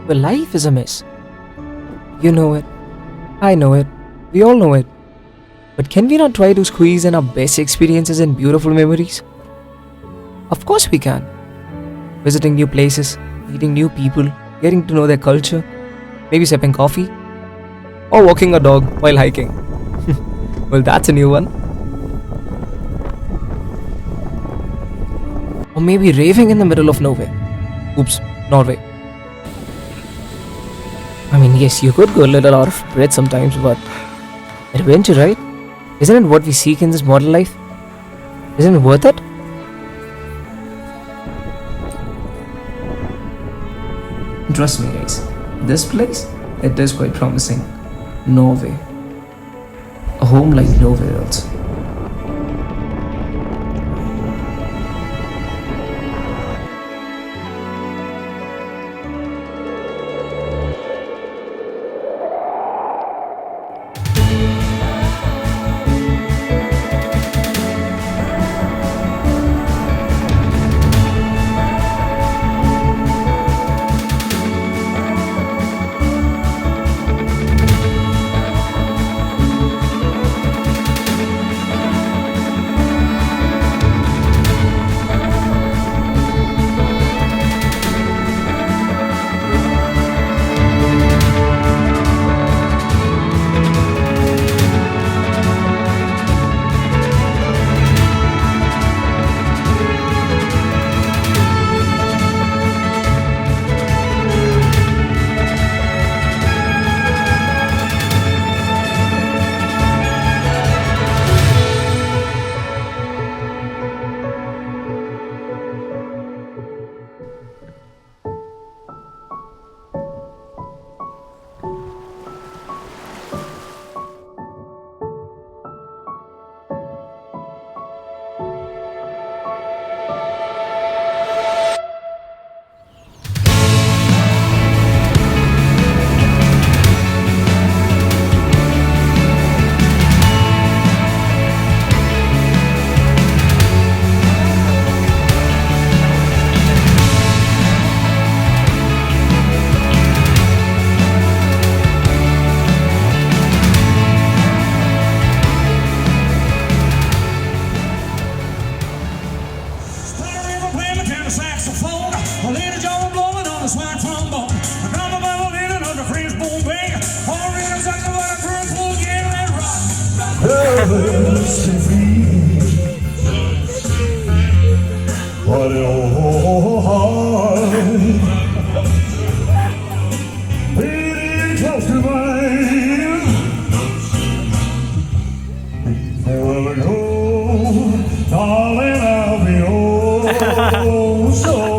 where life is a mess. You know it, I know it, we all know it. But can we not try to squeeze in our best experiences and beautiful memories? Of course we can. Visiting new places, meeting new people, getting to know their culture, maybe sipping coffee, or walking a dog while hiking. Well, that's a new one. Or maybe raving in the middle of nowhere. Oops, Norway. I mean, yes, you could go a little out of breath sometimes, but adventure, right? Isn't it what we seek in this modern life? Isn't it worth it? Trust me, guys, this place, it is quite promising. Norway. A home like nowhere else. Darling, I'll be oh so